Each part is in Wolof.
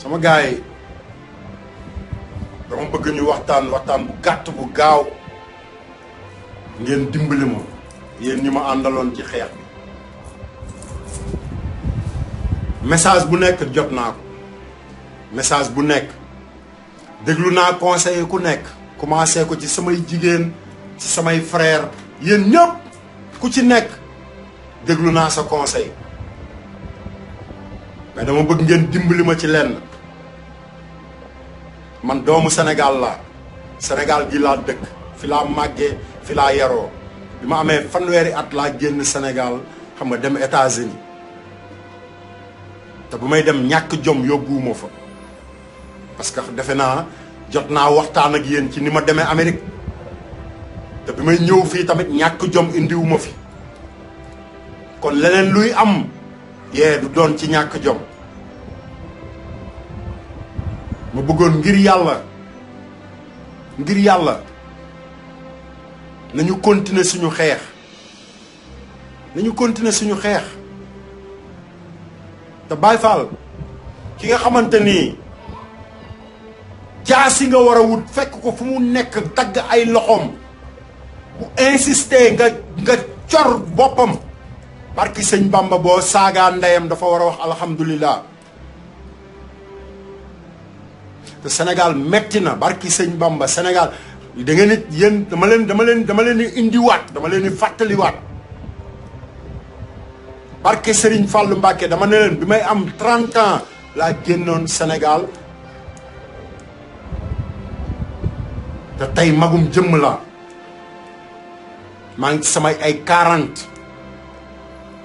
sama gars yi dama bëgg ñu waxtaan bu gàtt bu gaaw ngeen dimbali ma yéen ñi ma àndaloon ci xeex bi message bu nekk jot naa ko message bu nekk déglu naa conseiller ku nekk commencé ko ci samay jigéen ci samay frère yéen ñëpp ku ci nekk déglu naa sa conseil mais dama bëgg ngeen dimbali ma ci lenn man doomu Sénégal laa Sénégal gi laa dëkk fi laa màggee fi laa yaroo bi ma amee fanweeri at laa génn Sénégal xam nga dem États-Unis te bu may dem ñàkk jom yóbbuwuma fa parce que defe naa jot naa waxtaan ak yéen ci ni ma demee Amérique te bi may ñëw fii tamit ñàkk jom indiwuma fi kon leneen luy am yee du doon ci ñàkk jom ma bëggoon ngir yàlla nañu continuer suñu xeex te Baye Fall ki nga xamante ni jaasi nga war a wut fekk ko fu mu nekk dagg ay loxoom bu insister nga cor boppam barki sëñ Bamba boo saagaa ndeyam dafa war a wax alhamdulilah te Sénégal metti na barki sëñ Bamba Sénégal da ngeen nit yéen dama leen di indiwaat dama leen di fàttaliwaat barke Serigne Fallou Mbacké dama ne leen bi may am 30 ans laa génnoon Sénégal te tey magum jëmm laa maa ngi ci samay ay 40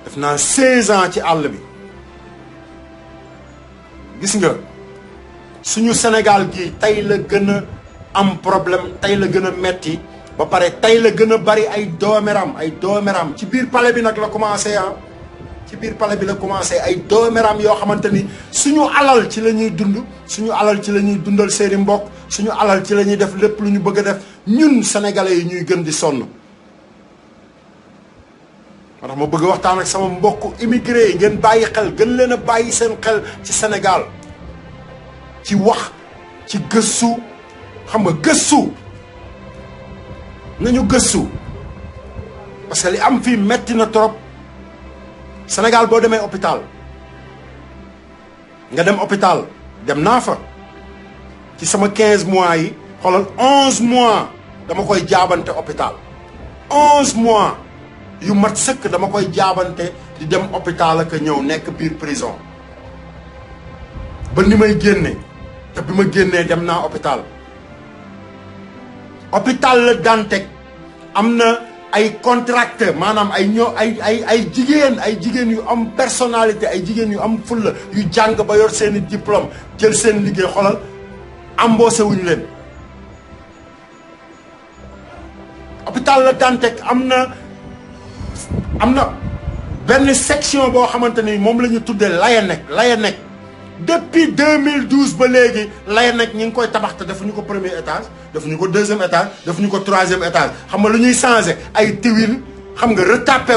def naa 16 ans ci àll bi gis nga suñu Sénégal gi tey la gën a am problème tey la gën a metti ba pare tey la gën a bari ay dooméram ci biir palais bi nag la commencé ci biir palais bi la commencé ay dooméram yoo xamante ni suñu alal ci la ñuy dund suñu alal ci la ñuy dundal seeni mbokk suñu alal ci la ñuy def lépp lu ñu bëgg a def ñun sénégalais yi ñuy gën di sonn moo tax ma bëgg waxtaan ak sama mbokk immigré yi ngeen bàyyi xel gën leen a bàyyi seen xel ci Sénégal ci wax ci gëstu xam nga gëstu nañu gëstu parce que li am fii metti na trop Sénégal boo demee hôpital nga dem hôpital dem naa fa ci sama 15 mois yi xoolal 11 mois dama koy jaabante hôpital 11 mois yu mat sëkk dama koy jaabante di dem hôpital ak ñëw nekk biir prison ba ni may génne te bi ma génnee dem naa hôpital la Dantec am na ay contracteur maanaam ay jigéen yu am personnalité ay jigéen yu am fulla yu jàng ba yor seeni diplôme jël seen liggéey xolal embauché wuñu leen hôpital la Dantec am na benn section boo xamante ni moom la ñu tuddee Layanek depuis 2012 ba léegi Layanek ñi ngi koy tabax te defuñu ko premier étage defuñu ko deuxième étage defuñu ko troisième étage xam nga lu ñuy changé ay tiwil xam nga retapé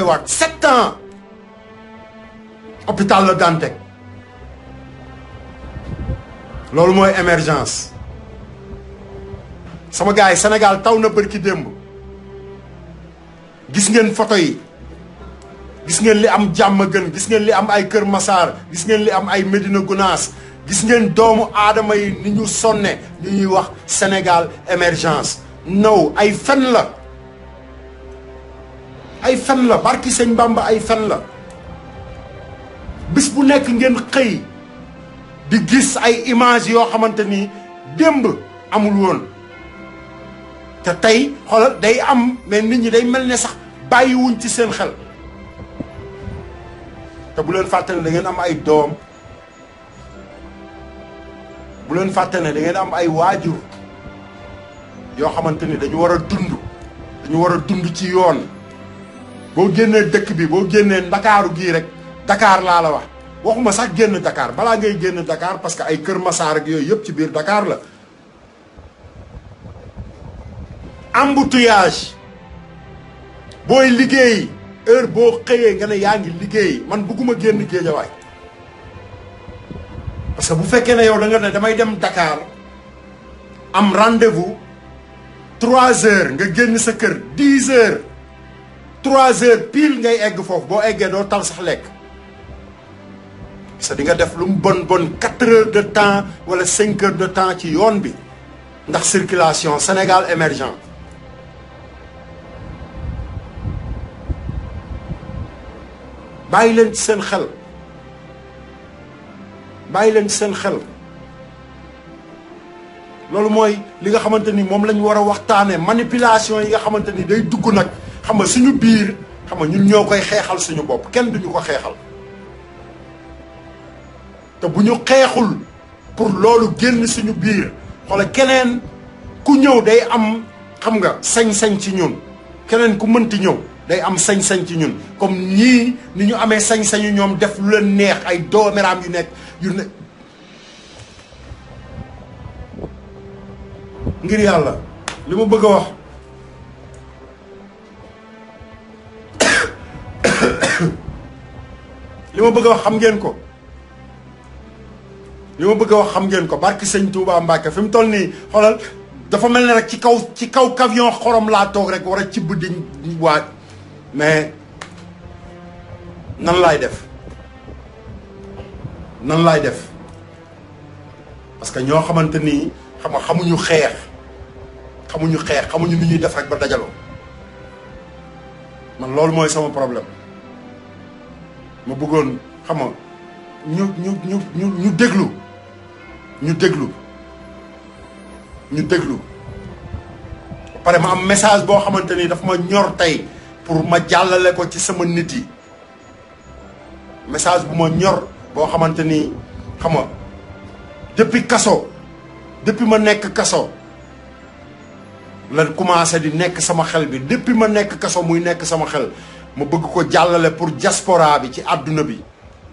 waat 7 ans hôpital la Dantec loolu mooy émergence sama gars yi Sénégal taw na bërki démb gis ngeen photo yi gis ngeen li am Diamaguène gis ngeen li am ay Kër Massar gis ngeen li am ay Médina Gounass gis ngeen doomu aadama yi ni ñu sonne li ñuy wax Sénégal émergence non ay fen la barki sëñ Bamba ay fen la bis bu nekk ngeen xëy di gis ay image yoo xamante ni démb amul woon te tey xoolal day am mais nit ñi day mel ne sax bàyyiwuñ ci seen xel te bu leen fàtte ne da ngeen am ay doom bu leen fàtte ne da ngeen am ay waajur yoo xamante ni dañu war a dund ci yoon boo génnee dëkk bi boo génnee ndakaaru gii rek Dakar laa la wax waxuma sax génn Dakar balaa ngay génn Dakar parce que ay Kër Massar ak yooyu yëpp ci biir Dakar la embouteillage booy liggéey heure boo xëyee nga ne yaa ngi liggéey man bëgguma génn Géejawaay parce que bu fekkee ne yow da nga ne damay dem Dakar am rendez-vous 3 heures nga génn sa kër 10 heures 3 heures pile ngay egg foofu boo eggee doo tal sax lekk parce que di nga def lu mu bon 4 heures de temps wala 5 heures de temps ci yoon bi ndax circulation Sénégal émergent bàyyi leen ci seen xel bàyyi leen ci seen xel loolu mooy li nga xamante ni moom lañ war a waxtaanee manipulation yi nga xamante ni day dugg nag xam nga suñu biir xam nga ñun ñoo koy xeexal suñu bopp kenn duñu ko xeexal te bu ñu xeexul pour loolu génn suñu biir xoola keneen ku ñëw day am xam nga sañ-sañ ci ñun keneen ku mënti ñëw day am sañ-sañ ci ñun comme ñii ni ñu amee sañ-sañu ñoom def lu leen neex ay doomeraam yu nekk ngir yàlla li ma bëgg a wax li ma bëgg a wax xam ngeen ko li ma bëgg a wax xam ngeen ko barki sëñ Touba Mbacke fi mu toll nii xoolal dafa mel ne rek ci kaw camion xorom laa toog rek war a cibb di waaj mais nan laay def parce que ñoo xamante ni xam nga xamuñu xeex xamuñu ni ñuy def rek ba dajaloo man loolu mooy sama problème ma bëggoon xam nga ñu déglu ba pare ma am message boo xamante ni daf ma ñor tey pour ma jàllale ko ci sama nit yi message bu ma ñor boo xamante ni xam nga depuis ma nekk kaso la commencé di nekk sama xel bi depuis ma nekk kaso muy nekk sama xel ma bëgg ko jàllale pour diaspora bi ci àdduna bi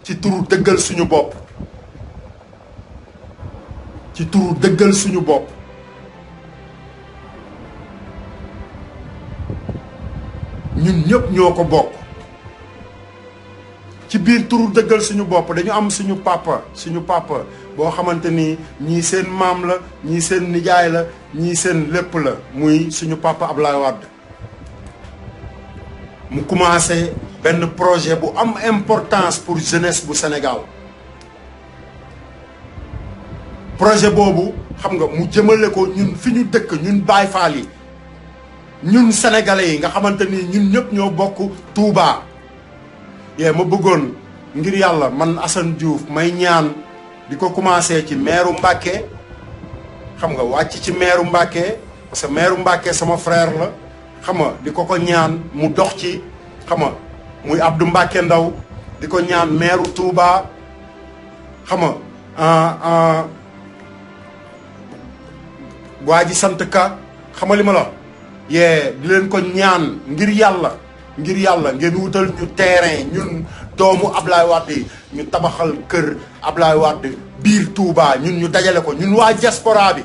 ci turu dëggal suñu bopp ñun ñëpp ñoo ko bokk ci biir turu dëggal suñu bopp dañu am suñu papa boo xamante ni ñii seen maam la ñii seen nijaay la ñii seen lépp la muy suñu papa Ablaye Wade mu commencé benn projet bu am importance pour jeunesse bu Sénégal projet boobu xam nga mu jëmale ko ñun fi ñu dëkk ñun Baye Fall yi ñun sénégalais yi nga xamante ni ñun ñëpp ñoo bokk Touba ma bëggoon ngir yàlla man Assane Diouf may ñaan di ko commencé ci maire Mbacké xam nga wàcc ci maire Mbacké parce que maire Mbacké sama frère la xam nga di ko ñaan mu dox ci xam nga muy Abdou Mbacké Ndaw di ko ñaan maire Touba xam nga waa ji sant ka xam nga li ma la di leen ko ñaan ngir yàlla ngeen wutal ñu terrain ñun doomu Ablaye Wade yi ñu tabaxal kër Ablaye Wade biir Touba ñun ñu dajale ko ñun waa diaspora bi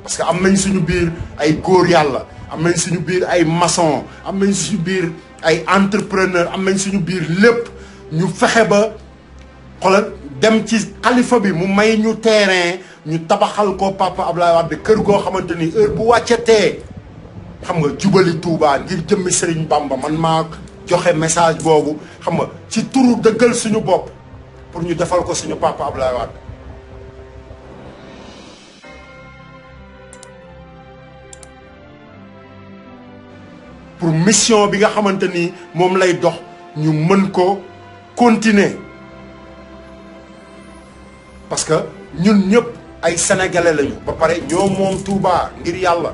parce que am nañ suñu biir ay góor yàlla am nañ suñu biir ay maçon am nañ suñu biir ay entrepreneur am nañ suñu biir lépp ñu fexe ba xoolal dem ci xalifa bi mu may ñu terrain ñu tabaxal ko papa Ablaye Wade kër goo xamante ni heure bu wàccatee xam nga jubali Touba ngir jëmmi Serigne Bamba man maa joxe message boobu xam nga ci turu dëggal suñu bopp pour ñu defal ko suñu papa Ablaye Wade pour mission bi nga xamante ni moom lay dox ñu mën ko continuer parce que ñun ñëpp ay sénégalais lañu ba pare ñoo moom Touba ngir yàlla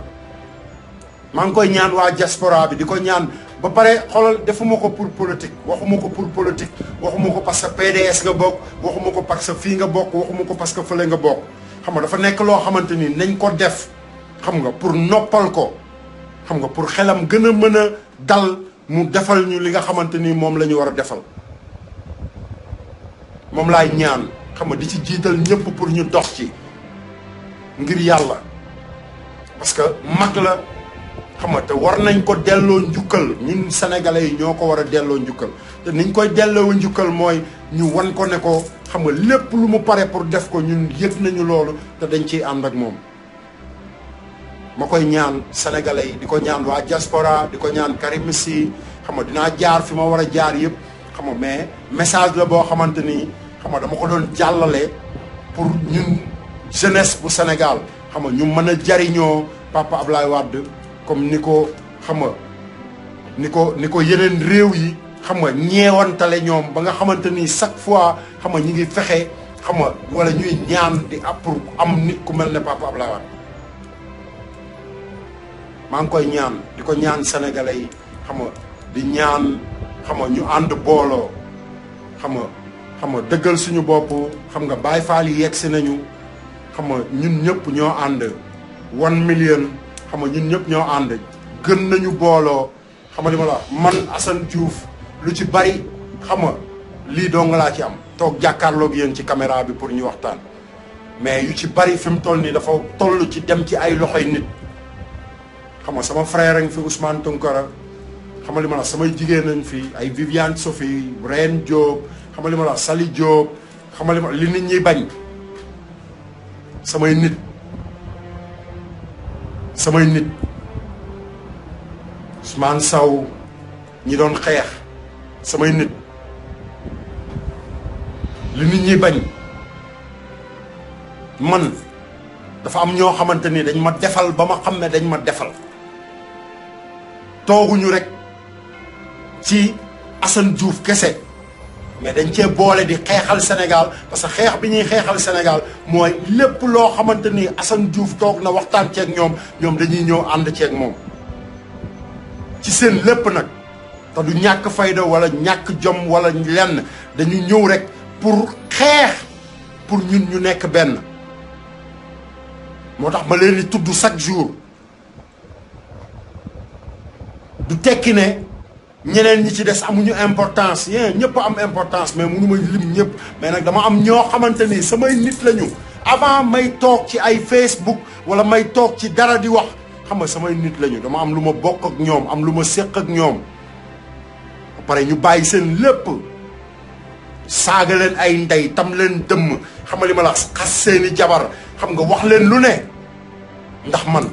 maa ngi koy ñaan waa diaspora bi di ko ñaan ba pare xoolal defuma ko pour politique waxuma ko pour politique waxuma ko parce que PDS nga bokk waxuma ko parce que fii nga bokk waxuma ko parce que fële nga bokk xam nga dafa nekk loo xamante ni nañ ko def xam nga pour noppal ko xam nga pour xelam gën a mën a dal mu defal ñu li nga xamante ni moom la ñu war a defal moom laay ñaan xam nga di ci jiital ñëpp pour ñu dox ci ngir yàlla parce que mag la xam nga te war nañ ko delloo njukkal ñun sénégalais yi ñoo ko war a delloo njukkal te niñ koy delloo njukkal mooy ñu wan ko ne ko xam nga lépp lu mu pare pour def ko ñun yëg nañu loolu te dañ ciy ànd ak moom. ma koy ñaan sénégalais yi di ko ñaan waa diaspora di ko ñaan Karim Sy xam nga dinaa jaar fi ma war a jaar yëpp xam nga mais message la boo xamante ni xam nga dama ko doon jàllale pour ñun jeunesse bu Sénégal xam nga ñu mën a jariñoo Papa Abdoulaye Wade comme ni ko xam nga ni ko yeneen réew yi xam nga ñeewantale ñoom ba nga xamante ni chaque fois xam nga ñi ngi fexe xam nga wala ñuy ñaan di pour am nit ku mel ne Papa Abdoulaye Wade. maa ngi koy ñaan di ko ñaan sénégalais yi xam nga di ñaan xam nga ñu ànd booloo xam nga dëggal suñu bopp xam nga Baay Faal yi yegg si nañu xam nga ñun ñëpp ñoo ànd 1 million xam nga ñun ñëpp ñoo ànd gën nañu booloo xam nga li ma la man Assane Diouf lu ci bari xam nga lii dong laa ci am toog jàkkaarloog yéen ci caméra bi pour ñu waxtaan mais yu ci bari fi mu toll nii dafa toll ci dem ci ay loxoy nit. xam nga sama frère a ngi fi Ousmane Tounkara xam nga li ma la samay jigéen nañ fi ay Viviane Sophie Reine Diop xam nga li ma la Sali Diop xam nga li ma li nit ñi bañ samay nit Ousmane Sow ñi doon xeex samay nit li nit ñi bañ man dafa am ñoo xamante ni dañ ma defal ba ma xam ne dañ ma defal tooguñu rek ci Assane Diouf kese mais dañ cee boole di xeexal Sénégal parce que xeex bi ñuy xeexal Sénégal mooy lépp loo xamante ni Assane Diouf toog na waxtaan ceeg ñoom dañuy ñëw ànd ceeg moom ci seen lépp nag te du ñàkk fayda wala ñàkk jom wala lenn dañu ñëw rek pour xeex pour ñun ñu nekk benn moo tax ma leen di tudd chaque jour du tekki ne ñeneen ñi ci des amuñu importance yéen ñëpp am importance mais mënu ma lim ñëpp mais nag dama am ñoo xamante ni samay nit lañu avant may toog ci ay Facebook wala may toog ci dara di wax xam nga samay nit lañu dama am lu ma bokk ak ñoom am lu ma séq ak ñoom ba pare ñu bàyyi seen lépp saaga leen ay ndey tam leen dëmm xam nga li ma la xas seeni jabar xam nga wax leen lu ne ndax man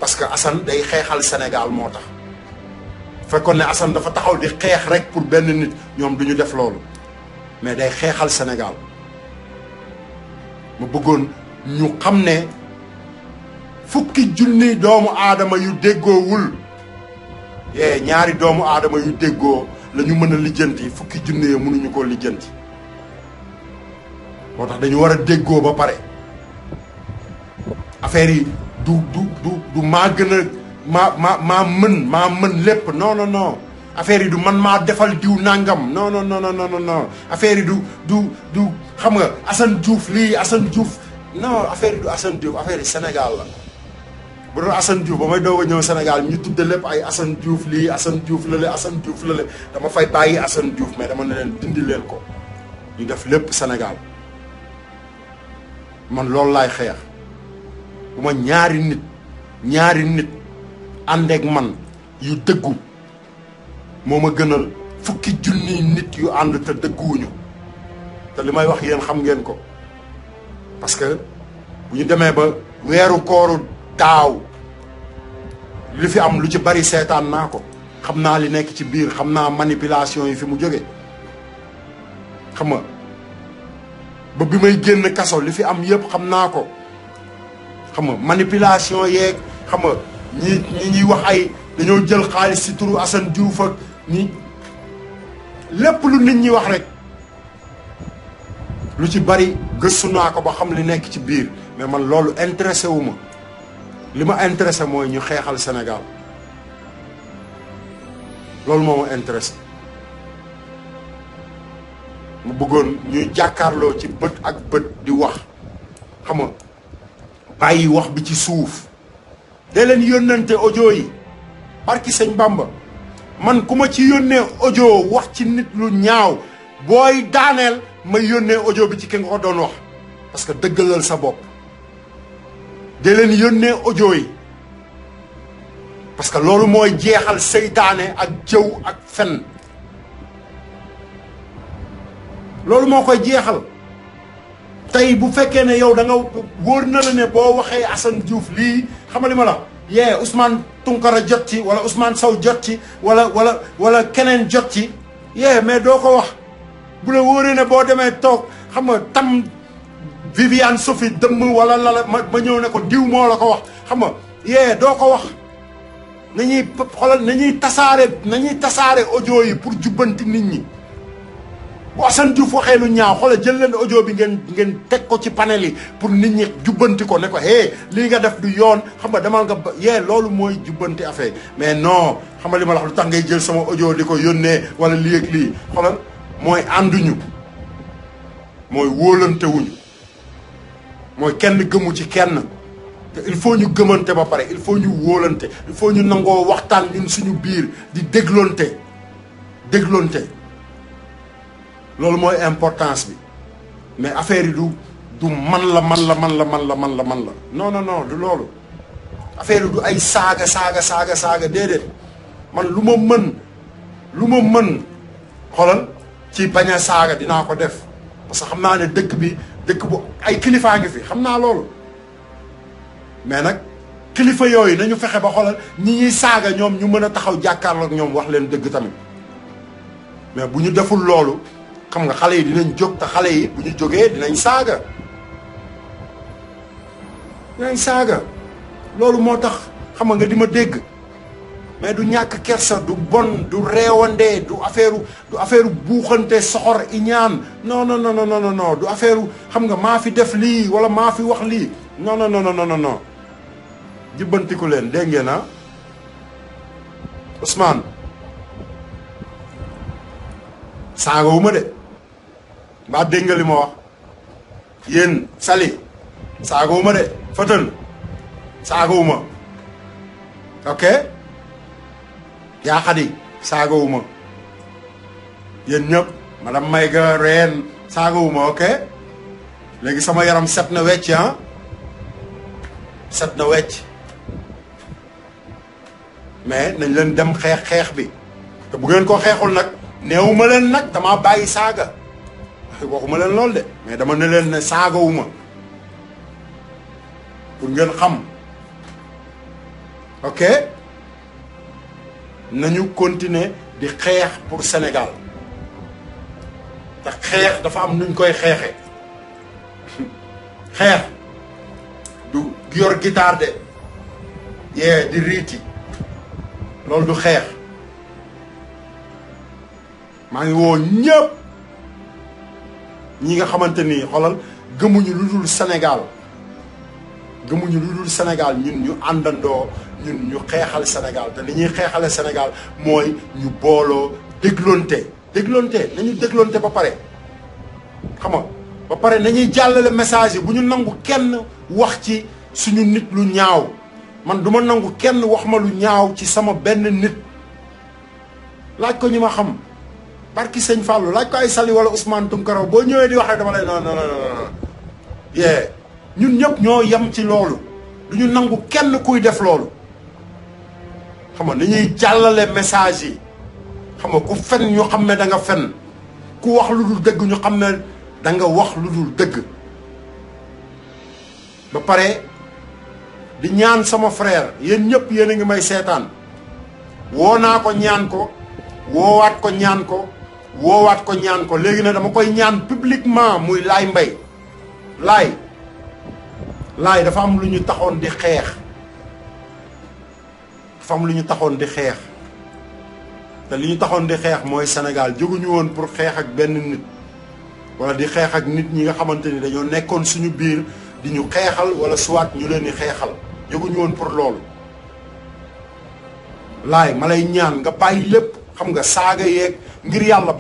parce que Assane day xeexal Sénégal moo tax fekkoon ne Assane dafa taxaw di xeex rek pour benn nit ñoom duñu def loolu mais day xeexal Sénégal ma bëggoon ñu xam ne fukki junni doomu aadama yu déggoowul ñaari doomu aadama yu déggoo la ñu mën a lijjanti fukki junni yi mënuñu koo lijjanti moo tax dañu war a déggoo ba pare affaire yi du maa gën a maa mën lépp non affaire yi du man maa defal diw nangam non affaire yi du xam nga Assane Diouf lii Assane Diouf non affaire yi du Assane Diouf affaire yi Sénégal la bu doon Assane Diouf ba may doog a ñëw Sénégal ñu tudde lépp ay Assane Diouf lii Assane Diouf lale Assane Diouf lale dama fay bàyyi Assane Diouf mais dama ne leen dindi leen ko ñu def lépp Sénégal man loolu laay xeex bu ma ñaari nit àndeek man yu dëggu moo ma gënal fukki junniy nit yu ànd te dëgguwuñu te li may wax yéen xam ngeen ko parce que bu ñu demee ba weeru kooru daaw li fi am lu ci bari seetaan naa ko xam naa li nekk ci biir xam naa manipulation yi fi mu jóge xam nga ba bi may génn kaso li fi am yëpp xam naa ko xam nga manipulation yeeg xam nga ñi ñuy wax ay dañoo jël xaalis ci turu Assane Diouf ak ñi lépp lu nit ñi wax rek lu ci bari gëstu naa ko ba xam li nekk ci biir mais man loolu intéressé wu ma li ma intéressé mooy ñu xeexal Sénégal loolu moo ma intéressé mu bëggoon ñuy jàkkaarloo ci bët ak bët di wax xam nga bàyyi wax bi ci suuf dee leen yónnante audio yi barki sëñ Bamba man ku ma ci yónnee audio wax ci nit lu ñaaw booy daaneel may yónnee audio bi ci ki nga ko doon wax parce que dëggalal sa bopp dee leen yónnee audio yi parce que loolu mooy jeexal seytaane ak jëw ak fen loolu moo koy jeexal. tey bu fekkee ne yow da nga wóor na la ne boo waxee Assane Diouf lii xam nga li ma la yee Ousmane Tounkara jot ci wala Ousmane Sow jot ci wala keneen jot ci yee mais doo ko wax bu la wóoree ne boo demee toog xam nga tam Viviane Sophie dëmm wala la ma ñëw ne ko diw moo la ko wax xam nga yee doo ko wax nañuy xoolal nañuy tasaare audio yi pour jubbanti nit ñi. bu Assane Diouf waxee lu ñaaw xoolal jël leen audio bi ngeen teg ko ci panel yi pour nit ñi jubbanti ko ne ko hé lii nga def du yoon xam nga demal nga ba yee loolu mooy jubbanti affaire mais non xam nga li ma la wax lu tax ngay jël sama audio di ko yónnee wala lii ak lii xoolal mooy ànduñu mooy wóolantewuñu mooy kenn gëmu ci kenn te il faut ñu gëmante ba pare il faut ñu wóolante il faut ñu nangoo waxtaan ñun suñu biir di dégloonte loolu mooy importance bi mais affaire yi du man la non du loolu affaire yi du ay saaga déedéet man lu ma mën xoolal ci bañ a saaga dinaa ko def parce que xam naa ne dëkk bu ay kilifaa ngi fi xam naa loolu mais nag kilifa yooyu nañu fexe ba xoolal ñi ñuy saaga ñoom ñu mën a taxaw jàkkaarloo ak ñoom wax leen dëgg tamit mais bu ñu deful loolu xam nga xale yi dinañ jóg te xale yi bu ñu jógee dinañ saaga loolu moo tax xam nga di ma dégg mais du ñàkk kersa du bon du reewande du affaire buuxante soxor iñaan non du affaire xam nga maa fi def lii wala maa fi wax lii non jubbantiku leen dégg ngeen ah Ousmane saagawuma de mbaa dégg nga li ma wax yéen Sali saagawuma de Fëtën saagawuma ok yaa Xadi saagawuma yéen ñëpp madame Mayga reen saagawuma ok léegi sama yaram set na wecc ah set na wecc mais nañ leen dem xeex bi te bu ngeen ko xeexul nag neewuma leen nag damaa bàyyi saaga waxuma leen loolu de mais dama ne leen ne saagawuma pour ngeen xam ok nañu continuer di xeex pour Sénégal te xeex dafa am nuñ koy xeexe xeex du yor guitare de yee di riiti loolu du xeex maa ngi woo ñëpp ñi nga xamante ni xoolal gëmuñu lu dul Sénégal ñun ñu àndandoo ñun ñu xeexal Sénégal te li ñuy xeexale Sénégal mooy ñu booloo dégloonte nañu dégloonte ba pare xam nga ba pare nañuy jàllale message yi bu ñu nangu kenn wax ci suñu nit lu ñaaw man du ma nangu kenn wax ma lu ñaaw ci sama benn nit laaj ko ñi ma xam barki sëñ Fallou laaj ko ay Sali wala Ousmane Tounkara boo ñëwee di wax rek dama lay non yee ñun ñëpp ñoo yem ci loolu du ñu nangu kenn kuy def loolu xam nga nañuy jàllale message yi xam nga ku fen ñu xam ne da nga fen ku wax lu dul dëgg ñu xam ne da nga wax lu dul dëgg ba pare di ñaan sama frère yéen ñëpp yéen a ngi may seetaan woo naa ko ñaan ko woowaat ko ñaan ko léegi nag dama koy ñaan publiquement muy Laye Mbaye Laye dafa am lu ñu taxoon di xeex te li ñu taxoon di xeex mooy Sénégal jóguñu woon pour xeex ak benn nit wala di xeex ak nit ñi nga xamante ni dañoo nekkoon suñu biir di ñu xeexal wala soit ñu leen di xeexal jóguñu woon pour loolu Laye ma lay ñaan nga bàyyi lépp xam nga saaga yeeg ngir yàlla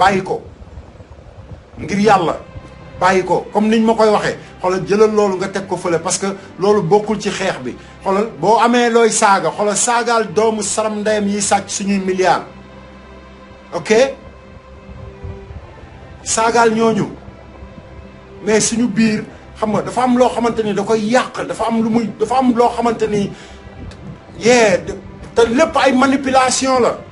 bàyyi ko comme niñ ma koy waxee xoolal jëlal loolu nga teg ko fële parce que loolu bokkul ci xeex bi xoolal boo amee looy saaga xoolal saagaal doomu saram ndeyam yi sàcc suñuy milliards ok saagaal ñooñu mais suñu biir xam nga dafa am loo xamante ni da koy yàq dafa am loo xamante ni te lépp ay manipulation la